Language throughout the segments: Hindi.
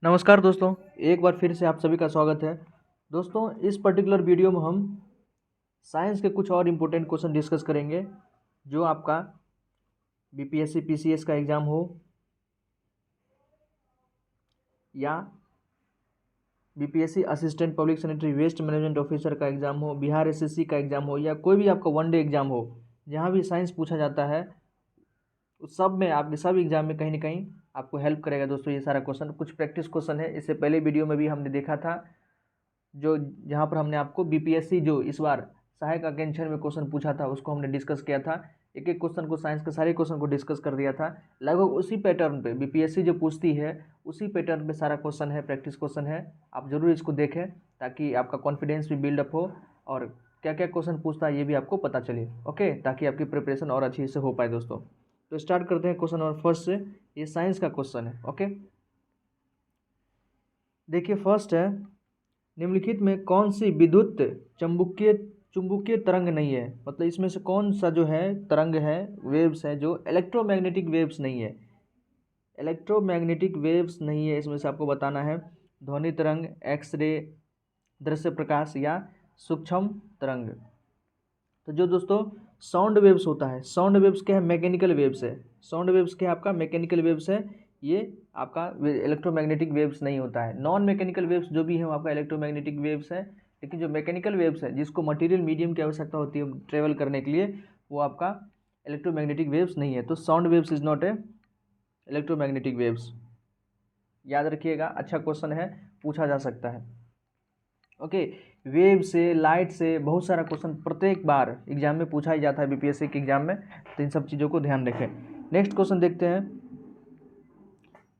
नमस्कार दोस्तों, एक बार फिर से आप सभी का स्वागत है। दोस्तों, इस पर्टिकुलर वीडियो में हम साइंस के कुछ और इम्पोर्टेंट क्वेश्चन डिस्कस करेंगे जो आपका बीपीएससी पीसीएस का एग्ज़ाम हो या BPSC assistant public sanitary waste management officer का एग्ज़ाम हो, बिहार एसएससी का एग्ज़ाम हो या कोई भी आपका वनडे एग्ज़ाम हो, जहाँ भी साइंस पूछा जाता है उस सब में आपके सब एग्ज़ाम में कहीं ना कहीं आपको हेल्प करेगा। दोस्तों, ये सारा क्वेश्चन कुछ प्रैक्टिस क्वेश्चन है। इससे पहले वीडियो में भी हमने देखा था जो जहाँ पर हमने आपको बीपीएससी जो इस बार सहायक आकांक्षी में क्वेश्चन पूछा था उसको हमने डिस्कस किया था। एक एक क्वेश्चन को, साइंस के सारे क्वेश्चन को डिस्कस कर दिया था। लगभग उसी पैटर्न पे बीपीएससी जो पूछती है उसी पैटर्न पे सारा क्वेश्चन है, प्रैक्टिस क्वेश्चन है। आप जरूर इसको देखें ताकि आपका कॉन्फिडेंस भी बिल्डअप हो और क्या क्या क्वेश्चन पूछता है ये भी आपको पता चले। ओके, ताकि आपकी प्रिपरेशन और अच्छी से हो पाए। दोस्तों, तो स्टार्ट करते हैं क्वेश्चन नंबर फर्स्ट से। ये साइंस का क्वेश्चन है। ओके, देखिए फर्स्ट है, निम्नलिखित में कौन सी विद्युत चुंबकीय चुंबकीय तरंग नहीं है। मतलब इसमें से कौन सा जो है तरंग है, वेव्स है जो इलेक्ट्रोमैग्नेटिक वेव्स नहीं है। इलेक्ट्रोमैग्नेटिक वेव्स नहीं है, इसमें से आपको बताना है ध्वनि तरंग, एक्सरे, दृश्य प्रकाश या सूक्ष्म तरंग। तो जो दोस्तों साउंड वेव्स होता है, साउंड वेव्स क्या है, मैकेनिकल वेव्स है। साउंड वेव्स क्या है आपका, मैकेनिकल वेव्स है। ये आपका इलेक्ट्रोमैग्नेटिक वेव्स नहीं होता है। नॉन मैकेनिकल वेव्स जो भी है वो आपका इलेक्ट्रोमैग्नेटिक वेव्स है। लेकिन जो मैकेनिकल वेव्स है जिसको मटेरियल मीडियम की आवश्यकता होती है ट्रेवल करने के लिए, वो आपका इलेक्ट्रोमैग्नेटिक वेव्स नहीं है। तो sound waves is not a electromagnetic waves. याद रखिएगा, अच्छा क्वेश्चन है, पूछा जा सकता है। ओके, वेव से, लाइट से बहुत सारा क्वेश्चन प्रत्येक बार एग्जाम में पूछा ही जाता है बीपीएससी के एग्जाम में। तो इन सब चीज़ों को ध्यान रखें। नेक्स्ट क्वेश्चन देखते हैं,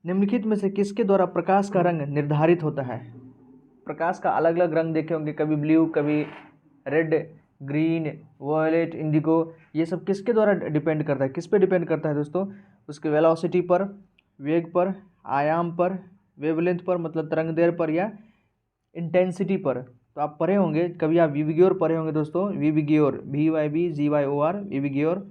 निम्नलिखित में से किसके द्वारा प्रकाश का रंग निर्धारित होता है। प्रकाश का अलग अलग रंग देखे होंगे, कभी ब्लू, कभी रेड, ग्रीन, वॉयलेट, इंडिगो। ये सब किसके द्वारा डिपेंड करता है, किस पे डिपेंड करता है दोस्तों, उसके वेलोसिटी पर, वेग पर, आयाम पर, वेवलेंथ पर मतलब तरंग दैर्घ्य पर, या इंटेंसिटी पर। तो आप पढ़े होंगे, कभी आप विविग्योर पढ़े होंगे दोस्तों, विविग्योर, VYBGYOR, विविग्योर।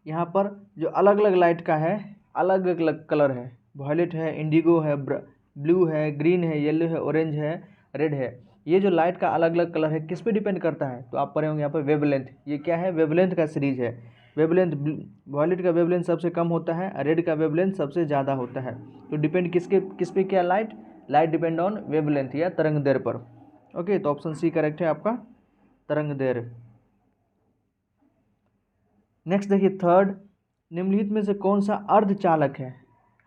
यहाँ पर जो अलग अलग लाइट का है, अलग अलग कलर है, वॉयलेट है, इंडिगो है, ब्लू है, ग्रीन है, येलो है, ऑरेंज है, रेड है। ये जो लाइट का अलग अलग कलर है किस पे डिपेंड करता है, तो आप पढ़े होंगे यहाँ पर वेवलेंथ। ये क्या है, वेवलेंथ का सीरीज है। वेवलेंथ, वॉयलेट का वेवलेंथ सबसे कम होता है, रेड का वेवलेंथ सबसे ज़्यादा होता है। तो डिपेंड किस पे क्या, लाइट डिपेंड ऑन वेवलेंथ या तरंग दैर्घ्य पर। ओके, तो ऑप्शन सी करेक्ट है आपका, तरंग दैर्घ्य। नेक्स्ट देखिए थर्ड, निम्नलिखित में से कौन सा अर्धचालक है।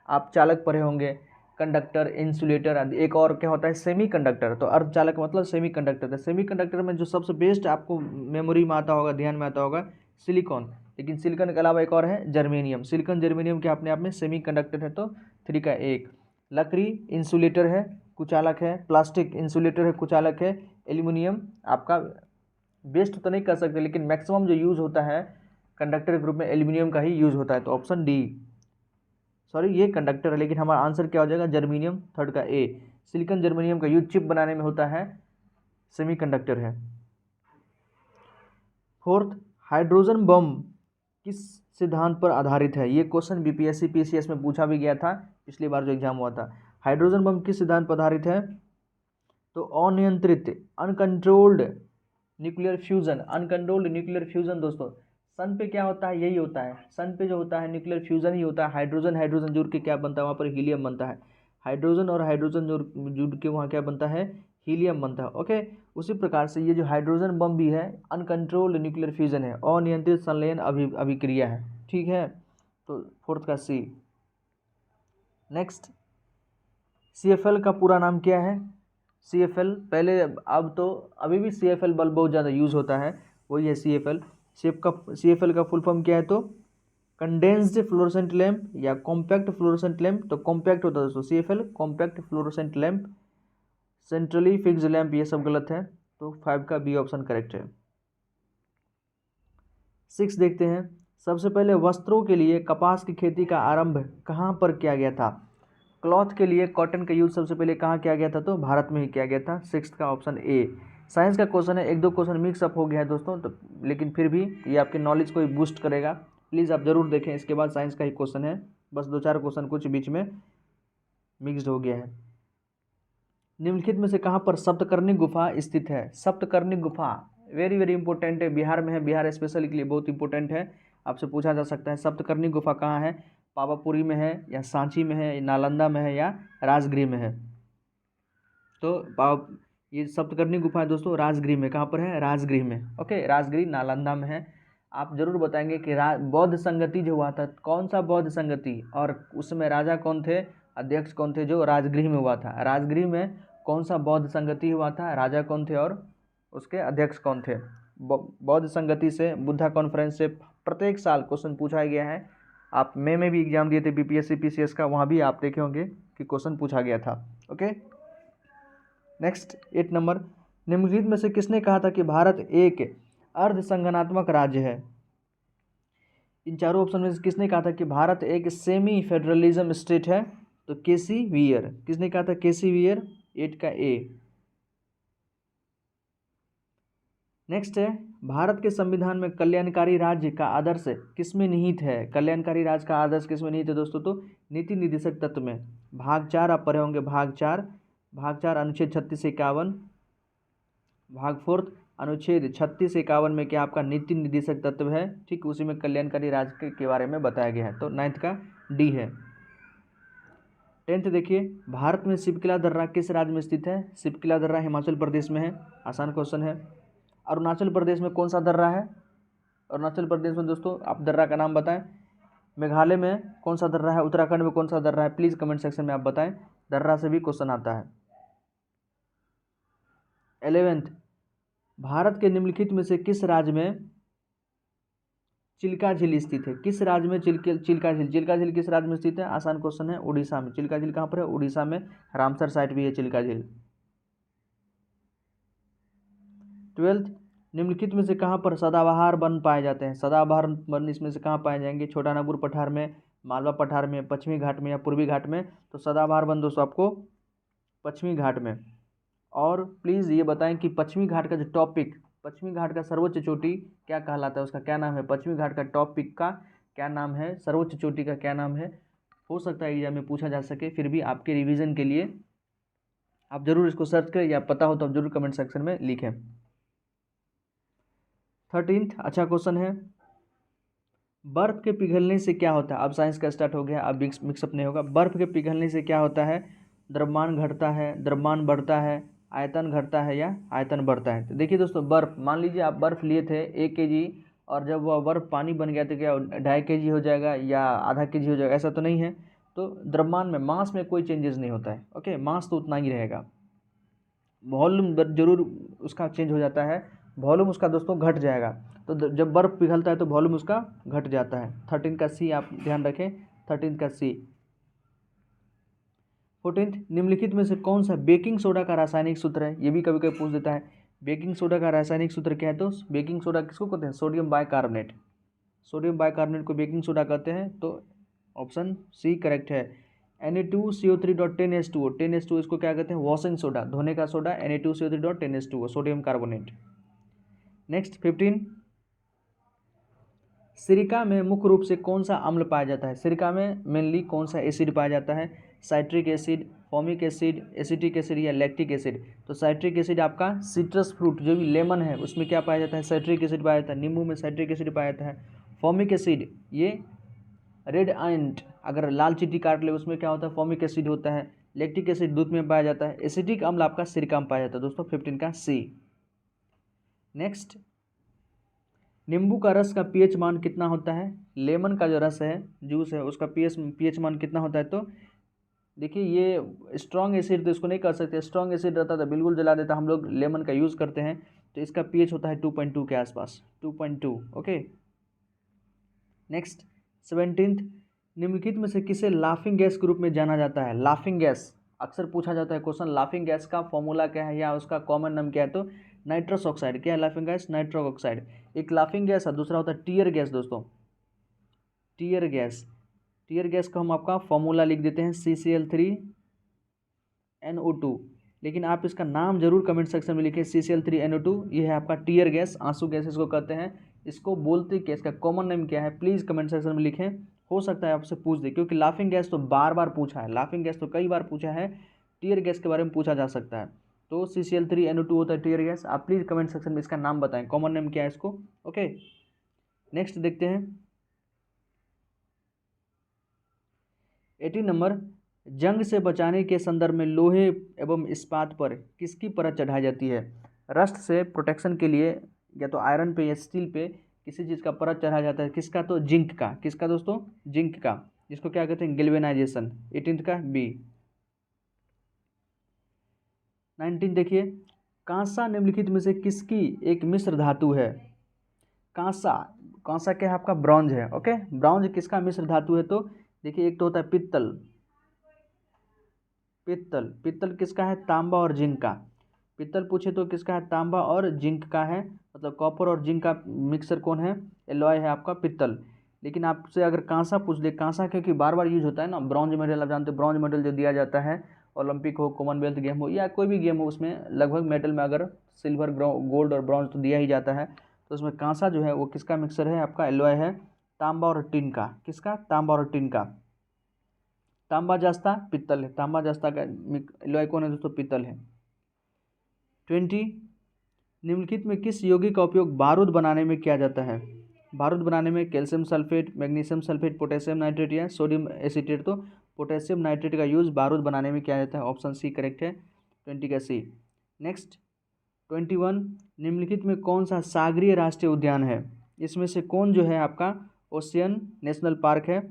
आप चालक पढ़े होंगे, कंडक्टर, इंसुलेटर आदि। एक और क्या होता है, सेमी कंडक्टर। तो अर्धचालक मतलब सेमी कंडक्टर है। सेमी कंडक्टर में जो सबसे बेस्ट आपको मेमोरी में आता होगा, ध्यान में आता होगा, सिलिकॉन। लेकिन सिलिकॉन के अलावा एक और है जर्मेनियम। सिलिकॉन जर्मेनियम के अपने आप में सेमी कंडक्टर है, तो 3 का 1। लकड़ी इंसुलेटर है, कुचालक है। प्लास्टिक इंसुलेटर है, कुचालक है। एल्यूमिनियम आपका बेस्ट तो नहीं कर सकते, लेकिन मैक्सिमम जो यूज़ होता है कंडक्टर के रूप में एल्यूमिनियम का ही यूज़ होता है। तो ऑप्शन डी, सॉरी ये कंडक्टर है, लेकिन हमारा आंसर क्या हो जाएगा, जर्मेनियम, 3 का ए। सिलिकॉन जर्मेनियम का यूज चिप बनाने में होता है, सेमीकंडक्टर है। फोर्थ, हाइड्रोजन बम किस सिद्धांत पर आधारित है। ये क्वेश्चन बीपीएससी पीसीएस में पूछा भी गया था पिछली बार जो एग्जाम हुआ था। हाइड्रोजन बम किस सिद्धांत पर आधारित है, तो अनियंत्रित, uncontrolled nuclear fusion. Uncontrolled nuclear fusion दोस्तों, सन पे क्या होता है, यही होता है। सन पे जो होता है न्यूक्लियर फ्यूजन ही होता है। हाइड्रोजन हाइड्रोजन जुड़ के क्या बनता है, वहाँ पर हीलियम बनता है। हाइड्रोजन और हाइड्रोजन जुड़ के वहाँ क्या बनता है, हीलियम बनता है। ओके, उसी प्रकार से ये जो हाइड्रोजन बम भी है अनकंट्रोल्ड न्यूक्लियर फ्यूजन है, अनियंत्रित संलयन अभिक्रिया है। ठीक है, तो 4 का सी। नेक्स्ट, CFL का पूरा नाम क्या है। CFL पहले, अब तो अभी भी CFL बल्ब बहुत ज़्यादा यूज़ होता है, वही है CFL। CFL का फुल फॉर्म क्या है, तो कंडेंस्ड फ्लोरोसेंट लैम्प या कॉम्पैक्ट फ्लोरोसेंट लैम्प। तो कॉम्पैक्ट होता है दोस्तों CFL, compact fluorescent lamp. Centrally fix lamp ये सब गलत है, तो 5 का बी ऑप्शन करेक्ट है। 6 देखते हैं, सबसे पहले वस्त्रों के लिए कपास की खेती का आरंभ कहाँ पर किया गया था। क्लॉथ के लिए कॉटन का यूज़ सबसे पहले कहाँ किया गया था, तो भारत में ही किया गया था। 6 का ऑप्शन ए। साइंस का क्वेश्चन है, एक दो क्वेश्चन मिक्सअप हो गया है दोस्तों, तो लेकिन फिर भी ये आपके नॉलेज को ही बूस्ट करेगा। प्लीज़ आप ज़रूर देखें, इसके बाद साइंस का ही क्वेश्चन है, बस 2-4 क्वेश्चन कुछ बीच में मिक्स्ड हो गया है। निम्नलिखित में से कहाँ पर सप्तकर्णी गुफा स्थित है? सप्तकर्णी गुफा वेरी वेरी इंपॉर्टेंट है, बिहार में है, बिहार स्पेशली के लिए बहुत इंपॉर्टेंट है, आपसे पूछा जा सकता है। सप्तकर्णी गुफा कहाँ है? पावापुरी में है या सांची में है, नालंदा में है या राजगृह में है? तो ये सप्तकर्णी गुफा है दोस्तों राजगृह में। कहाँ पर है? राजगृह में। ओके, राजगृह नालंदा में है। आप जरूर बताएंगे कि बौद्ध संगति जो हुआ था, कौन सा बौद्ध संगति, और उसमें राजा कौन थे, अध्यक्ष कौन थे, जो राजगृह में हुआ था? राजगृह में कौन सा बौद्ध संगति हुआ था, राजा कौन थे और उसके अध्यक्ष कौन थे? बौद्ध संगति से, बुद्धा कॉन्फ्रेंस से प्रत्येक साल क्वेश्चन पूछा गया है। आप मई में भी एग्जाम दिए थे बीपीएससी पीसीएस का, वहाँ भी आप देखे होंगे कि क्वेश्चन पूछा गया था। ओके, नेक्स्ट 8 नंबर, निम्नलिखित में से किसने कहा था कि भारत एक अर्ध संगठनात्मक राज्य है? इन चारों ऑप्शन में से किसने कहा था कि भारत एक सेमी फेडरलिज्म स्टेट है? तो केसी वियर। किसने कहा था? केसी वियर, 8 का ए। नेक्स्ट है, भारत के संविधान में कल्याणकारी राज्य का आदर्श किसमें निहित है? कल्याणकारी राज्य का आदर्श किसमें निहित है दोस्तों? तो नीति निर्देशक तत्व में। भाग 4 आप पढ़े होंगे, भाग 4 अनुच्छेद 36 से 51, भाग 4 अनुच्छेद 36 से 51 में क्या आपका नीति निर्देशक तत्व है, ठीक उसी में कल्याणकारी राज्य के बारे में बताया गया है। तो 9th का डी है। 10th देखिए, भारत में शिवकिला दर्रा किस राज्य में स्थित है? शिवकिला दर्रा हिमाचल प्रदेश में है, आसान क्वेश्चन है। अरुणाचल प्रदेश में कौन सा दर्रा है? अरुणाचल प्रदेश में दोस्तों आप दर्रा का नाम बताएं। मेघालय में कौन सा दर्रा है? उत्तराखंड में कौन सा दर्रा है? प्लीज़ कमेंट सेक्शन में आप बताएं, दर्रा से भी क्वेश्चन आता है। 11th, भारत के निम्नलिखित में से किस राज्य में चिल्का झील स्थित है? किस राज्य में चिल्का झील किस राज्य में स्थित है? आसान क्वेश्चन है, उड़ीसा में। चिल्का झील कहाँ पर है? उड़ीसा में, रामसर साइट भी है चिल्का झील। 12th, निम्नलिखित में से कहाँ पर सदाबहार वन पाए जाते हैं? सदाबहार वन इसमें से कहाँ पाए जाएंगे? छोटा नागपुर पठार में, मालवा पठार में, पश्चिमी घाट में या पूर्वी घाट में? तो सदाबहार वन दोस्तों आपको पश्चिमी घाट में। और प्लीज़ ये बताएं कि पश्चिमी घाट का जो टॉपिक, पश्चिमी घाट का सर्वोच्च चोटी क्या कहलाता है, उसका क्या नाम है? पश्चिमी घाट का टॉपिक का क्या नाम है? सर्वोच्च चोटी का क्या नाम है? हो सकता है एग्जाम में पूछा जा सके, फिर भी आपके रिवीजन के लिए आप जरूर इसको सर्च करें, या पता हो तो आप जरूर कमेंट सेक्शन में लिखें। 13th अच्छा क्वेश्चन है, बर्फ के पिघलने से क्या होता है? अब साइंस का स्टार्ट हो गया, अब मिक्सअप नहीं होगा। बर्फ के पिघलने से क्या होता है? द्रव्यमान घटता है, द्रव्यमान बढ़ता है, आयतन घटता है या आयतन बढ़ता है? तो देखिए दोस्तों, बर्फ, मान लीजिए आप बर्फ लिए थे 1 kg, और जब वह बर्फ पानी बन गया तो क्या 2.5 kg हो जाएगा या आधा kg हो जाएगा? ऐसा तो नहीं है। तो द्रव्यमान में, मास में कोई चेंजेस नहीं होता है। ओके, मास तो उतना ही रहेगा, वॉल्यूम जरूर उसका चेंज हो जाता है, वॉल्यूम उसका दोस्तों घट जाएगा। तो जब बर्फ पिघलता है तो वॉल्यूम उसका घट जाता है। 13 का सी आप ध्यान रखें, 13 का सी। 14th, निम्नलिखित में से कौन सा बेकिंग सोडा का रासायनिक सूत्र है? ये भी कभी कभी पूछ देता है, बेकिंग सोडा का रासायनिक सूत्र क्या है? तो बेकिंग सोडा किसको कहते हैं? Sodium bicarbonate. सोडियम बाइकार्बोनेट को बेकिंग सोडा कहते हैं। तो ऑप्शन सी करेक्ट है। Na2CO3.10H2O, 10H2O इसको क्या कहते हैं? वॉशिंग सोडा, धोने का soda, Na2CO3.10H2O, sodium carbonate. Next 15, सिरका में मुख्य रूप से कौन सा अम्ल पाया जाता है? सिरका में मेनली कौन सा एसिड पाया जाता है? Citric acid, formic acid, acetic acid या लैक्टिक एसिड? तो साइट्रिक एसिड आपका सिट्रस फ्रूट जो भी लेमन है उसमें क्या पाया जाता है? साइट्रिक एसिड पाया जाता है। नींबू में साइट्रिक एसिड पाया जाता है। फॉर्मिक एसिड ये रेड आयंट, अगर लाल चींटी काट ले उसमें क्या होता है? फॉर्मिक एसिड होता है। लैक्टिक एसिड दूध में पाया जाता है। एसिटिक अम्ल आपका सिरका में पाया जाता है दोस्तों, 15 का सी। नेक्स्ट, नींबू का रस का पीएच मान कितना होता है? लेमन का जो रस है, जूस है, उसका पीएच मान कितना होता है? तो देखिए, ये स्ट्रॉन्ग एसिड तो इसको नहीं कर सकते, स्ट्रॉन्ग एसिड रहता तो बिल्कुल जला देता। हम लोग लेमन का यूज़ करते हैं, तो इसका पीएच होता है 2.2 के आसपास, 2.2। ओके, नेक्स्ट 17th, निम्नलिखित में से किसे लाफिंग गैस के रूप में जाना जाता है? लाफिंग गैस अक्सर पूछा जाता है क्वेश्चन, लाफिंग गैस का फॉर्मूला क्या है या उसका कॉमन नाम क्या है? तो नाइट्रस ऑक्साइड। क्या है लाफिंग गैस? Nitrous oxide. एक लाफिंग गैस है, दूसरा होता है टीयर गैस दोस्तों, टीयर गैस। टीयर गैस का हम आपका फॉर्मूला लिख देते हैं CCl3NO2, लेकिन आप इसका नाम जरूर कमेंट सेक्शन में लिखें, CCl3NO2। ये है आपका टीयर गैस, आंसू गैस इसको कहते हैं। इसको बोलते क्या, इसका कॉमन नेम क्या है? प्लीज़ कमेंट सेक्शन में लिखें। हो सकता है आपसे पूछ दे, क्योंकि लाफिंग गैस तो बार बार पूछा है, लाफिंग गैस तो कई बार पूछा है, टीयर गैस के बारे में पूछा जा सकता है। तो CCl3NO2 होता है टीयर गैस। आप प्लीज़ कमेंट सेक्शन में इसका नाम बताएं, कॉमन नेम क्या है इसको। ओके, नेक्स्ट देखते हैं 18 नंबर, जंग से बचाने के संदर्भ में लोहे एवं इस्पात पर किसकी परत चढ़ाई जाती है? रस्ट से प्रोटेक्शन के लिए या तो आयरन पे या स्टील पे किसी चीज़ का परत चढ़ाया जाता है, किसका? तो जिंक का। किसका दोस्तों? जिंक का, जिसको क्या कहते हैं? गैल्वेनाइजेशन। 18 का बी। 19 देखिए, कांसा निम्नलिखित में से किसकी एक मिश्र धातु है? कांसा, कांसा क्या है आपका? ब्रॉन्ज है। ओके, ब्रॉन्ज किसका मिश्र धातु है? तो देखिए, एक तो होता है पित्तल, पित्तल, पित्तल किसका है? तांबा और जिंक का। पित्तल पूछे तो किसका है? तांबा और जिंक का है, मतलब कॉपर और जिंक का मिक्सर कौन है? एलॉय है आपका पित्तल। लेकिन आपसे अगर कांसा पूछ ले, कांसा क्योंकि बार बार यूज होता है ना, ब्रॉन्ज मेडल आप जानते हैं, ब्रॉन्ज मेडल जो दिया जाता है ओलंपिक हो, कॉमनवेल्थ गेम हो या कोई भी गेम हो, उसमें लगभग मेडल में अगर सिल्वर, गोल्ड और ब्रॉन्ज तो दिया ही जाता है, तो उसमें कांसा जो है वो किसका मिक्सर है? आपका एलॉय है तांबा और टिन का। किसका? तांबा और टिन का। तांबा जस्ता पित्तल है, तांबा जस्ता का एलॉय कौन है दोस्तों? पित्तल है। 20, निम्नलिखित में किस यौगिक का उपयोग बारूद बनाने में किया जाता है? बारूद बनाने में calcium sulphate, magnesium sulphate, potassium nitrate या सोडियम एसीटेट। तो पोटेशियम नाइट्रेट का यूज़ बारूद बनाने में किया जाता है, ऑप्शन सी करेक्ट है, 20 का सी। नेक्स्ट 21, निम्नलिखित में कौन सा सागरीय राष्ट्रीय उद्यान है? इसमें से कौन जो है आपका ओशियन नेशनल पार्क है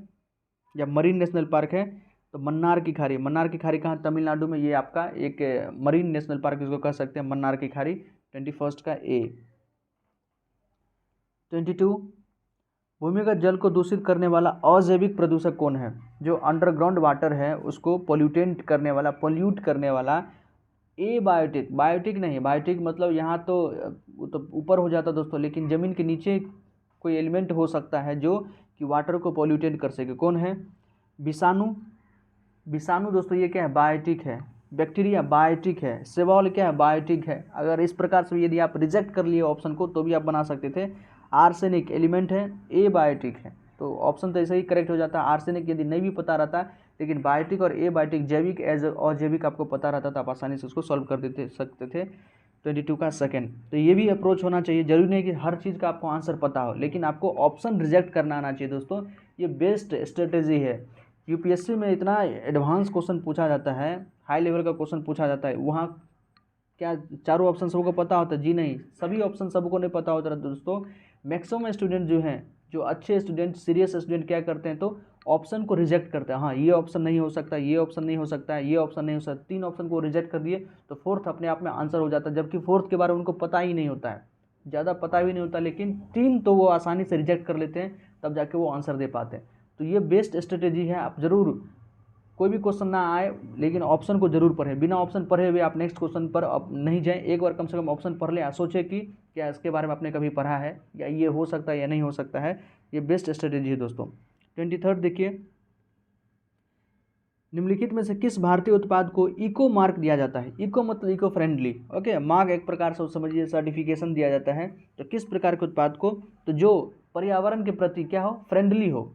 या मरीन नेशनल पार्क है? तो मन्नार की खाड़ी, मन्नार की खाड़ी कहाँ? तमिलनाडु में, ये आपका एक मरीन नेशनल पार्क इसको कह सकते हैं, मन्नार की खाड़ी, 21 का ए। 22, भूमिगत जल को दूषित करने वाला अजैविक प्रदूषक कौन है? जो अंडरग्राउंड वाटर है उसको पोल्यूटेंट करने वाला, पोल्यूट करने वाला, ए बायोटिक, बायोटिक नहीं, बायोटिक मतलब यहाँ तो वो तो ऊपर हो जाता दोस्तों, लेकिन ज़मीन के नीचे कोई एलिमेंट हो सकता है जो कि वाटर को पोल्यूटेट कर सके, कौन है? विषाणु, विषाणु दोस्तों ये क्या है? बायोटिक है। बैक्टीरिया बायोटिक है। सेवॉल क्या है? बायोटिक है। अगर इस प्रकार से यदि आप रिजेक्ट कर लिए ऑप्शन को तो भी आप बना सकते थे। आर्सेनिक एलिमेंट है, ए बायोटिक है, तो ऑप्शन तो ऐसे ही करेक्ट हो जाता है। आर्सेनिक यदि नहीं भी पता रहता, लेकिन बायोटिक और ए बायोटिक, जैविक एज अजैविक आपको पता रहता तो आप आसानी से उसको सॉल्व कर देते सकते थे। 22 का सेकंड। तो ये भी अप्रोच होना चाहिए, जरूरी नहीं कि हर चीज़ का आपको आंसर पता हो, लेकिन आपको ऑप्शन रिजेक्ट करना आना चाहिए दोस्तों। ये बेस्ट स्ट्रेटेजी है। यूपीएससी में इतना एडवांस क्वेश्चन पूछा जाता है, हाई लेवल का क्वेश्चन पूछा जाता है, वहाँ क्या चारों ऑप्शन सबको पता होता है? जी नहीं, सभी ऑप्शन सबको नहीं पता होता है दोस्तों। मैक्सिमम स्टूडेंट जो हैं, जो अच्छे स्टूडेंट, सीरियस स्टूडेंट क्या करते हैं? तो ऑप्शन को रिजेक्ट करते हैं। हाँ, ये ऑप्शन नहीं हो सकता, ये ऑप्शन नहीं हो सकता है, ये ऑप्शन नहीं हो सकता, 3 ऑप्शन को रिजेक्ट कर दिए तो फोर्थ अपने आप में आंसर हो जाता है, जबकि फोर्थ के बारे में उनको पता ही नहीं होता है, ज़्यादा पता भी नहीं होता, लेकिन 3 तो वो आसानी से रिजेक्ट कर लेते हैं, तब जाके वो आंसर दे पाते हैं। तो ये बेस्ट स्ट्रेटेजी है। आप ज़रूर, कोई भी क्वेश्चन ना आए लेकिन ऑप्शन को जरूर पढ़ें, बिना ऑप्शन पढ़े हुए आप नेक्स्ट क्वेश्चन पर अब नहीं जाएं। एक बार कम से कम ऑप्शन पढ़ लें, सोचें कि क्या इसके बारे में आपने कभी पढ़ा है या ये हो सकता है या नहीं हो सकता है। ये बेस्ट स्ट्रेटेजी है दोस्तों। 23 देखिए, निम्नलिखित में से किस भारतीय उत्पाद को इको मार्क दिया जाता है? इको मतलब इको फ्रेंडली। ओके, मार्क एक प्रकार से समझिए सर्टिफिकेशन दिया जाता है। तो किस प्रकार के उत्पाद को? तो जो पर्यावरण के प्रति क्या हो? फ्रेंडली हो,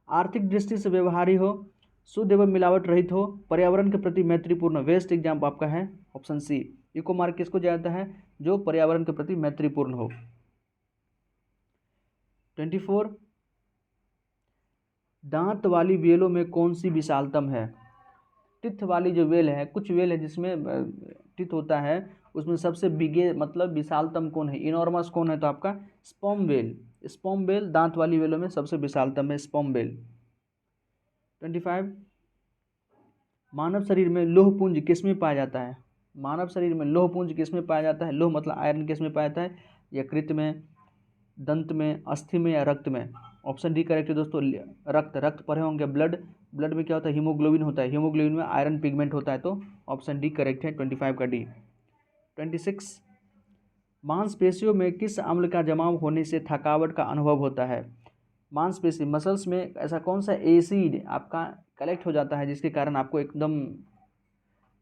आर्थिक दृष्टि से व्यवहारी हो, शुद्ध एवं मिलावट रहित हो, पर्यावरण के प्रति मैत्रीपूर्ण। वेस्ट एग्जाम आपका है ऑप्शन सी। इको मार्क किसको दिया जाता है? जो पर्यावरण के प्रति मैत्रीपूर्ण हो। 24, दांत वाली वेलों में कौन सी विशालतम है? टिथ वाली जो वेल है, कुछ वेल है जिसमें टिथ होता है, उसमें सबसे बिगे मतलब विशालतम कौन है? इनॉर्मस कौन है? तो आपका स्पर्म वेल। स्पर्म वेल दांत वाली वेलों में सबसे विशालतम है, स्पर्म वेल। 25, मानव शरीर में लौह पुंज किसमें पाया जाता है? मानव शरीर में लौह पुंज किसमें पाया जाता है? लौह मतलब आयरन किसमें पाया जाता है? यकृत में, दंत में, अस्थि में या रक्त में? ऑप्शन डी करेक्ट है दोस्तों, रक्त। रक्त पढ़े होंगे, ब्लड, ब्लड में क्या होता है? हीमोग्लोबिन होता है, हीमोग्लोबिन में आयरन पिगमेंट होता है, तो ऑप्शन डी करेक्ट है, 25 का डी। 26, मांसपेशियों में किस अम्ल का जमाव होने से थकावट का अनुभव होता है? मांसपेशी मसल्स में ऐसा कौन सा एसिड आपका कलेक्ट हो जाता है जिसके कारण आपको एकदम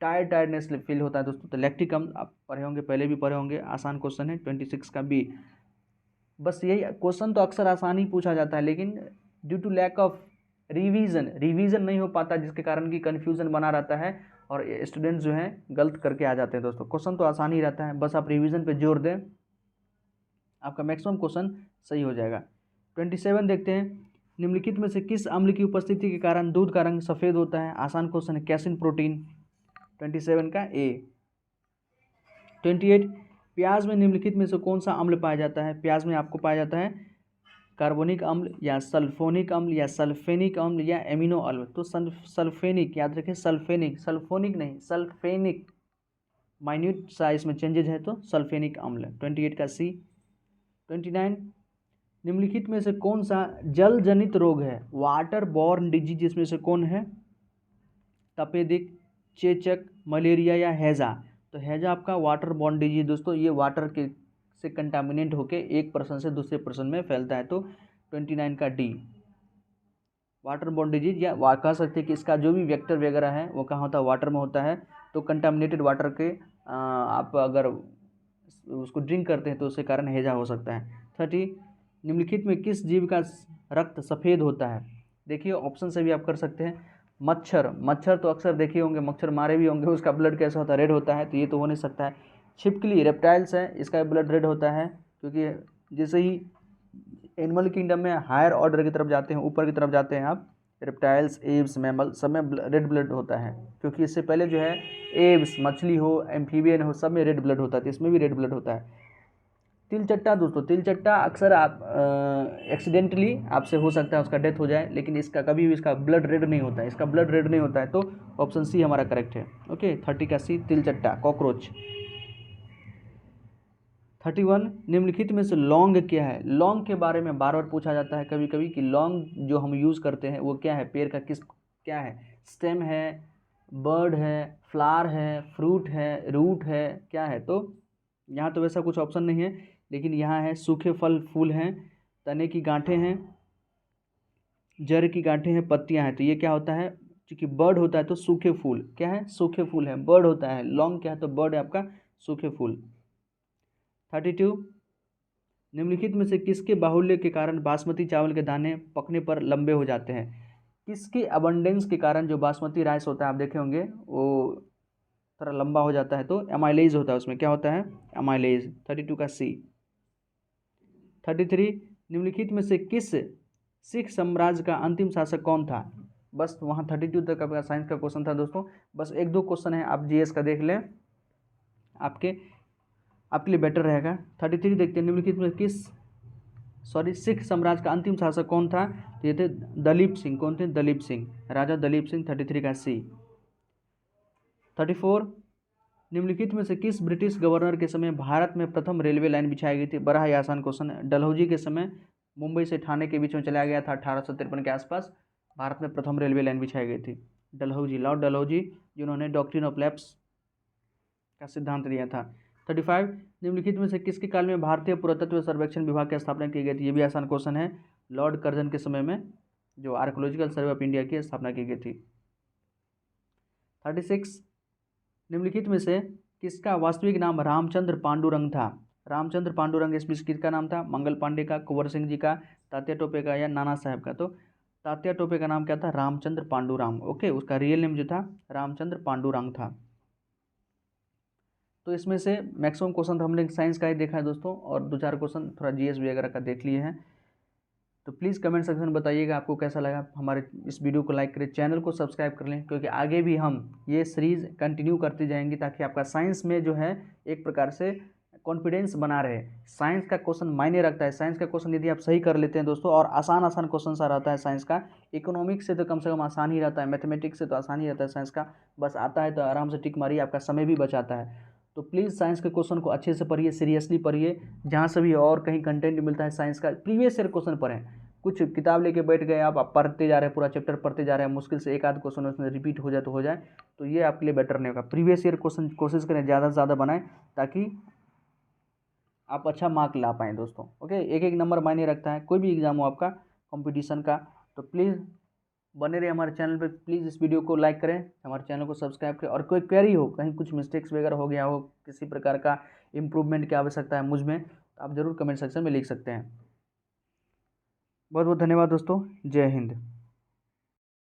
टायर्डनेस फील होता है दोस्तों? तो लैक्टिक अम्ल आप पढ़े होंगे, पहले भी पढ़े होंगे, आसान क्वेश्चन है, 26 का बी। बस यही क्वेश्चन तो अक्सर आसान ही पूछा जाता है, लेकिन due to lack of revision नहीं हो पाता, जिसके कारण कि कन्फ्यूजन बना रहता है और स्टूडेंट्स जो हैं गलत करके आ जाते हैं। दोस्तों क्वेश्चन तो आसान ही रहता है, बस आप रिवीजन पे जोर दें, आपका मैक्सिमम क्वेश्चन सही हो जाएगा। 27 देखते हैं, निम्नलिखित में से किस अम्ल की उपस्थिति के कारण दूध का रंग सफ़ेद होता है? आसान क्वेश्चन है, कैसिन प्रोटीन। 27 का ए। 28, प्याज में निम्नलिखित में से कौन सा अम्ल पाया जाता है? प्याज में आपको पाया जाता है कार्बोनिक अम्ल या सल्फोनिक अम्ल या सल्फेनिक अम्ल या एमिनो अम्ल। तो सल्फेनिक, याद रखें सल्फोनिक नहीं, सल्फेनिक, माइन्यूट सा इसमें चेंजेज है तो सल्फेनिक अम्ल। 28 का सी। 29, निम्नलिखित में से कौन सा जल जनित रोग है? वाटर बॉर्न डिजीज इसमें से कौन है? तपेदिक, चेचक, मलेरिया या हैजा। तो हैजा आपका वाटर बॉर्न डिजीज दोस्तों, ये वाटर के से कंटामिनेट होके एक पर्सन से दूसरे पर्सन में फैलता है। तो 29 का डी, वाटर बॉर्न डिजीज, या कह सकते हैं कि इसका जो भी वेक्टर वगैरह है वो कहाँ होता है? वाटर में होता है। तो कंटामिनेटेड वाटर के आप अगर उसको ड्रिंक करते हैं तो उसके कारण हैजा हो सकता है। 30, निम्नलिखित में किस जीव का रक्त सफ़ेद होता है? देखिए ऑप्शन से भी आप कर सकते हैं। मच्छर तो अक्सर देखे होंगे, मच्छर मारे भी होंगे, उसका ब्लड कैसा होता है? रेड होता है, तो ये तो हो नहीं सकता है। छिपकली, रेप्टाइल्स है, इसका ब्लड रेड होता है, क्योंकि जैसे ही एनिमल किंगडम में हायर ऑर्डर की तरफ जाते हैं, ऊपर की तरफ जाते हैं आप, रेप्टाइल्स, एब्स, मैमल, सब में रेड ब्लड होता है, क्योंकि इससे पहले जो है एब्स, मछली हो, एम्फीबियन हो, सब में रेड ब्लड होता है, तो इसमें भी रेड ब्लड होता है। तिलचट्टा दोस्तों, तिलचट्टा अक्सर आप एक्सीडेंटली आपसे हो सकता है उसका डेथ हो जाए, लेकिन इसका कभी भी इसका ब्लड रेड नहीं होता है, इसका ब्लड रेड नहीं होता है, तो ऑप्शन सी हमारा करेक्ट है। ओके, 30 का सी, तिलचट्टा, कॉकरोच। 31, निम्नलिखित में से लौंग क्या है? लौंग के बारे में बार बार पूछा जाता है कभी कभी कि लौंग जो हम यूज़ करते हैं वो क्या है? पेड़ का क्या है? स्टेम है, बर्ड है, फ्लावर है, फ्रूट है, रूट है, क्या है? तो यहाँ तो वैसा कुछ ऑप्शन नहीं है, लेकिन यहाँ है सूखे फल फूल हैं, तने की गांठें हैं, जड़ की गांठें हैं, पत्तियाँ हैं। तो ये क्या होता है? क्योंकि बर्ड होता है तो सूखे फूल, क्या है? सूखे फूल है। बर्ड होता है, लौंग क्या है? तो बर्ड है आपका सूखे फूल। 32, निम्नलिखित में से किसके बाहुल्य के कारण बासमती चावल के दाने पकने पर लंबे हो जाते हैं? किसके अबंडेंस के कारण जो बासमती राइस होता है, आप देखे होंगे, वो थोड़ा लंबा हो जाता है? तो एमाइलेज होता है उसमें, क्या होता है? एमाइलेज। 32 का सी। 33, निम्नलिखित में से किस सिख साम्राज्य का अंतिम शासक कौन था? बस वहाँ 32 तक आपका साइंस का क्वेश्चन था दोस्तों, बस एक दो क्वेश्चन है, आप जीएस का देख लें, आपके लिए बेटर रहेगा। 33 देखते हैं, निम्नलिखित में सिख साम्राज्य का अंतिम शासक कौन था? तो ये थे दलीप सिंह। कौन थे? दलीप सिंह, राजा दलीप सिंह। 33 का सी। 34, निम्नलिखित में से किस ब्रिटिश गवर्नर के समय भारत में प्रथम रेलवे लाइन बिछाई गई थी? बड़ा ही आसान क्वेश्चन है। डलहौजी के समय मुंबई से ठाणे के बीच में चलाया गया था 1853 के आसपास, भारत में प्रथम रेलवे लाइन बिछाई गई थी। डलहौजी, लॉर्ड डलहौजी, जिन्होंने डॉक्ट्रिन ऑफ लैप्स का सिद्धांत दिया था। 35, निम्नलिखित में से किसके काल में भारतीय पुरातत्व सर्वेक्षण विभाग की स्थापना की गई थी? ये भी आसान क्वेश्चन है। लॉर्ड कर्जन के समय में जो आर्कोलॉजिकल सर्वे ऑफ इंडिया की स्थापना की गई थी। 36, निम्नलिखित में से किसका वास्तविक नाम रामचंद्र पांडुरंग था? रामचंद्र पांडुरंग इस बीच किसका नाम था? मंगल पांडे का, कुंवर सिंह जी का, तात्या टोपे का या नाना साहब का? तो तात्या टोपे का नाम क्या था? रामचंद्र पांडुरंग। ओके, उसका रियल नेम जो था रामचंद्र पांडुरंग था। तो इसमें से मैक्सिमम क्वेश्चन तो हमने साइंस का ही देखा है दोस्तों, और दो चार क्वेश्चन थोड़ा जीएस वगैरह का देख लिए हैं। तो प्लीज़ कमेंट सेक्शन में बताइएगा आपको कैसा लगा। हमारे इस वीडियो को लाइक करें, चैनल को सब्सक्राइब कर लें, क्योंकि आगे भी हम ये सीरीज़ कंटिन्यू करते जाएंगे, ताकि आपका साइंस में जो है एक प्रकार से कॉन्फिडेंस बना रहे। साइंस का क्वेश्चन मायने रखता है। साइंस का क्वेश्चन यदि आप सही कर लेते हैं दोस्तों, और आसान क्वेश्चन सा रहता है साइंस का, इकोनॉमिक्स से तो कम से कम आसान ही रहता है, मैथमेटिक्स से तो आसान ही रहता है साइंस का, बस आता है तो आराम से टिक मारिए, आपका समय भी बचाता है। तो प्लीज़ साइंस के क्वेश्चन को अच्छे से पढ़िए, सीरियसली पढ़िए। जहाँ से भी और कहीं कंटेंट मिलता है साइंस का, प्रीवियस ईयर क्वेश्चन पढ़ें। कुछ किताब लेके बैठ गए आप पढ़ते जा रहे हैं, पूरा चैप्टर पढ़ते जा रहे हैं, मुश्किल से एक आध क्वेश्चन उसमें रिपीट हो जाए, तो ये आपके लिए बेटर नहीं होगा। प्रीवियस ईयर क्वेश्चन कोशिश करें ज़्यादा से ज़्यादा बनाएं, ताकि आप अच्छा मार्क ला पाएँ दोस्तों। ओके, एक एक नंबर मायने रखता है, कोई भी एग्जाम हो आपका कंपटीशन का। तो प्लीज़ बने रहे हमारे चैनल पे। प्लीज़ इस वीडियो को लाइक करें, हमारे चैनल को सब्सक्राइब करें, और कोई क्वेरी हो, कहीं कुछ मिस्टेक्स वगैरह हो गया हो, किसी प्रकार का इम्प्रूवमेंट की आवश्यकता है मुझ में, तो आप ज़रूर कमेंट सेक्शन में लिख सकते हैं। बहुत बहुत धन्यवाद दोस्तों। जय हिंद।